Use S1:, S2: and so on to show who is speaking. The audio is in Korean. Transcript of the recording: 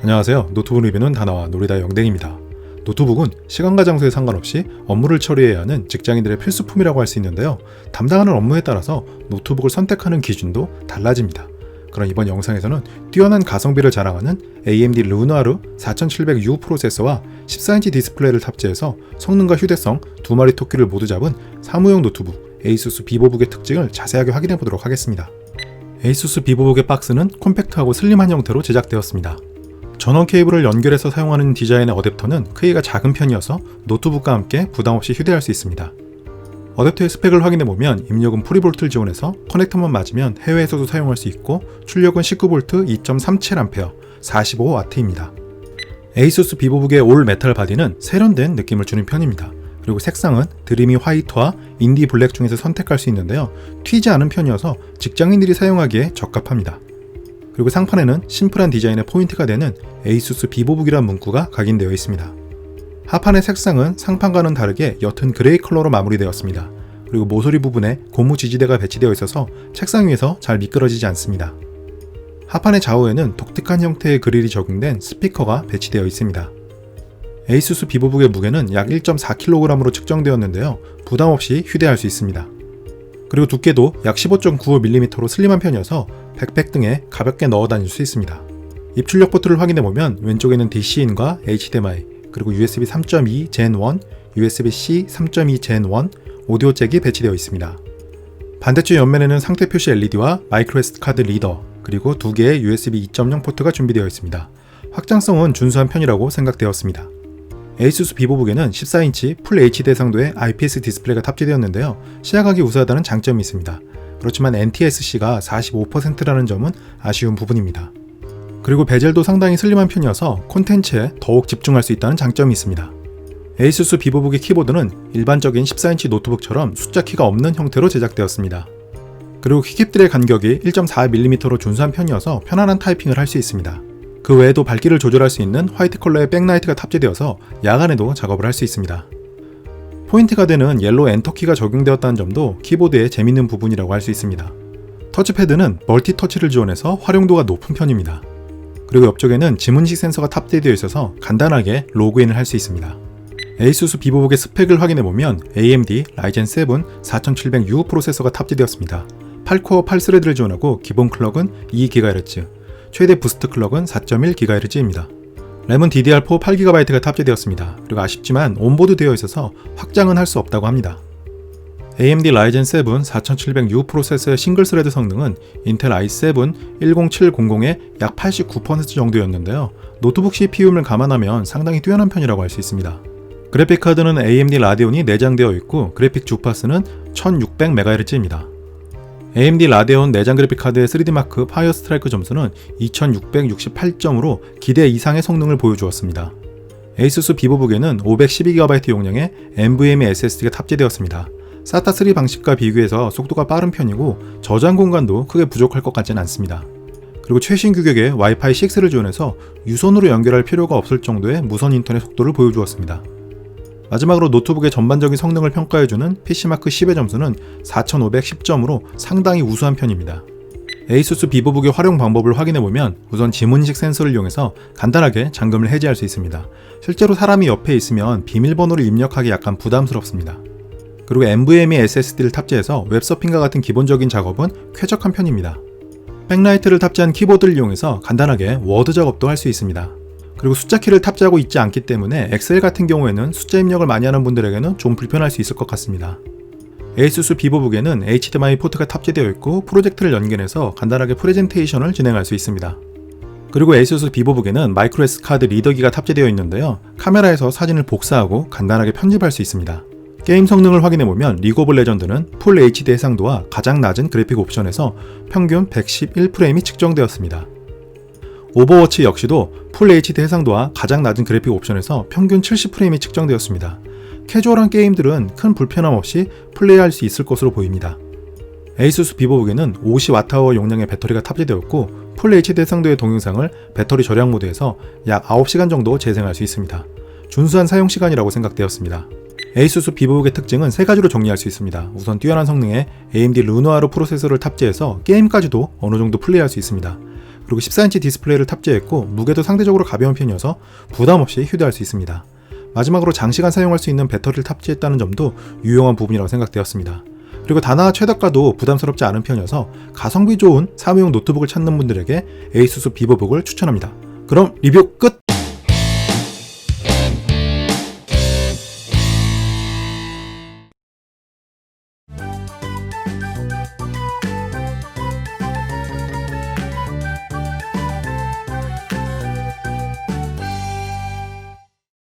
S1: 안녕하세요. 노트북 리뷰는 다나와 놀이다 영댕입니다. 노트북은 시간과 장소에 상관없이 업무를 처리해야 하는 직장인들의 필수품이라고 할 수 있는데요. 담당하는 업무에 따라서 노트북을 선택하는 기준도 달라집니다. 그럼 이번 영상에서는 뛰어난 가성비를 자랑하는 AMD 르누아르 4700U 프로세서와 14인치 디스플레이를 탑재해서 성능과 휴대성 두 마리 토끼를 모두 잡은 사무용 노트북 ASUS 비보북의 특징을 자세하게 확인해 보도록 하겠습니다. ASUS 비보북의 박스는 콤팩트하고 슬림한 형태로 제작되었습니다. 전원 케이블을 연결해서 사용하는 디자인의 어댑터는 크기가 작은 편이어서 노트북과 함께 부담없이 휴대할 수 있습니다. 어댑터의 스펙을 확인해보면 입력은 프리볼트를 지원해서 커넥터만 맞으면 해외에서도 사용할 수 있고 출력은 19V 2.37A 45W입니다. ASUS 비보북의 올 메탈 바디는 세련된 느낌을 주는 편입니다. 그리고 색상은 드리미 화이트와 인디 블랙 중에서 선택할 수 있는데요. 튀지 않은 편이어서 직장인들이 사용하기에 적합합니다. 그리고 상판에는 심플한 디자인의 포인트가 되는 ASUS 비보북이란 문구가 각인되어 있습니다. 하판의 색상은 상판과는 다르게 옅은 그레이 컬러로 마무리되었습니다. 그리고 모서리 부분에 고무 지지대가 배치되어 있어서 책상 위에서 잘 미끄러지지 않습니다. 하판의 좌우에는 독특한 형태의 그릴이 적용된 스피커가 배치되어 있습니다. ASUS 비보북의 무게는 약 1.4kg으로 측정되었는데요. 부담 없이 휴대할 수 있습니다. 그리고 두께도 약 15.95mm로 슬림한 편이어서 백팩 등에 가볍게 넣어 다닐 수 있습니다. 입출력 포트를 확인해보면 왼쪽에는 DC인과 HDMI, 그리고 USB 3.2 Gen 1, USB-C 3.2 Gen 1, 오디오 잭이 배치되어 있습니다. 반대쪽 옆면에는 상태 표시 LED와 마이크로 SD 카드 리더, 그리고 두 개의 USB 2.0 포트가 준비되어 있습니다. 확장성은 준수한 편이라고 생각되었습니다. ASUS 비보북에는 14인치 풀 HD 해상도의 IPS 디스플레이가 탑재되었는데요. 시야각이 우수하다는 장점이 있습니다. 그렇지만 NTSC가 45%라는 점은 아쉬운 부분입니다. 그리고 베젤도 상당히 슬림한 편이어서 콘텐츠에 더욱 집중할 수 있다는 장점이 있습니다. ASUS 비보북의 키보드는 일반적인 14인치 노트북처럼 숫자 키가 없는 형태로 제작되었습니다. 그리고 키캡들의 간격이 1.4mm로 준수한 편이어서 편안한 타이핑을 할 수 있습니다. 그 외에도 밝기를 조절할 수 있는 화이트 컬러의 백라이트가 탑재되어서 야간에도 작업을 할 수 있습니다. 포인트가 되는 옐로우 엔터키가 적용되었다는 점도 키보드의 재밌는 부분이라고 할 수 있습니다. 터치패드는 멀티터치를 지원해서 활용도가 높은 편입니다. 그리고 옆쪽에는 지문식 센서가 탑재되어 있어서 간단하게 로그인을 할 수 있습니다. ASUS 비보북의 스펙을 확인해보면 AMD Ryzen 7 4700U 프로세서가 탑재되었습니다. 8코어 8스레드를 지원하고 기본 클럭은 2GHz, 최대 부스트 클럭은 4.1GHz입니다. 램은 DDR4 8GB가 탑재되었습니다. 그리고 아쉽지만 온보드 되어 있어서 확장은 할 수 없다고 합니다. AMD Ryzen 7 4700U 프로세서의 싱글 스레드 성능은 인텔 i7 10700의 약 89% 정도였는데요. 노트북 CPU를 감안하면 상당히 뛰어난 편이라고 할 수 있습니다. 그래픽 카드는 AMD 라데온이 내장되어 있고 그래픽 주파수는 1600MHz입니다. AMD 라데온 내장 그래픽 카드의 3D마크 파이어 스트라이크 점수는 2668점으로 기대 이상의 성능을 보여주었습니다. ASUS 비보북에는 512GB 용량의 NVMe SSD가 탑재되었습니다. SATA 3 방식과 비교해서 속도가 빠른 편이고 저장 공간도 크게 부족할 것 같지는 않습니다. 그리고 최신 규격의 와이파이 6를 지원해서 유선으로 연결할 필요가 없을 정도의 무선 인터넷 속도를 보여주었습니다. 마지막으로 노트북의 전반적인 성능을 평가해주는 PC마크 10의 점수는 4510점으로 상당히 우수한 편입니다. ASUS 비보북의 활용 방법을 확인해보면 우선 지문인식 센서를 이용해서 간단하게 잠금을 해제할 수 있습니다. 실제로 사람이 옆에 있으면 비밀번호를 입력하기 약간 부담스럽습니다. 그리고 NVMe SSD를 탑재해서 웹서핑과 같은 기본적인 작업은 쾌적한 편입니다. 백라이트를 탑재한 키보드를 이용해서 간단하게 워드 작업도 할 수 있습니다. 그리고 숫자 키를 탑재하고 있지 않기 때문에 엑셀 같은 경우에는 숫자 입력을 많이 하는 분들에게는 좀 불편할 수 있을 것 같습니다. ASUS 비보북에는 HDMI 포트가 탑재되어 있고 프로젝터를 연결해서 간단하게 프레젠테이션을 진행할 수 있습니다. 그리고 ASUS 비보북에는 마이크로 SD 카드 리더기가 탑재되어 있는데요. 카메라에서 사진을 복사하고 간단하게 편집할 수 있습니다. 게임 성능을 확인해보면 리그 오브 레전드는 풀 HD 해상도와 가장 낮은 그래픽 옵션에서 평균 111프레임이 측정되었습니다. 오버워치 역시도 풀 HD 해상도와 가장 낮은 그래픽 옵션에서 평균 70프레임이 측정되었습니다. 캐주얼한 게임들은 큰 불편함 없이 플레이할 수 있을 것으로 보입니다. ASUS 비보북에는 50Wh 용량의 배터리가 탑재되었고 풀 HD 해상도의 동영상을 배터리 절약 모드에서 약 9시간 정도 재생할 수 있습니다. 준수한 사용시간이라고 생각되었습니다. ASUS 비보북의 특징은 세 가지로 정리할 수 있습니다. 우선 뛰어난 성능의 AMD 르누아르 프로세서를 탑재해서 게임까지도 어느 정도 플레이할 수 있습니다. 그리고 14인치 디스플레이를 탑재했고 무게도 상대적으로 가벼운 편이어서 부담 없이 휴대할 수 있습니다. 마지막으로 장시간 사용할 수 있는 배터리를 탑재했다는 점도 유용한 부분이라고 생각되었습니다. 그리고 단화 최저가도 부담스럽지 않은 편이어서 가성비 좋은 사무용 노트북을 찾는 분들에게 에이수스 비보북을 추천합니다. 그럼 리뷰 끝!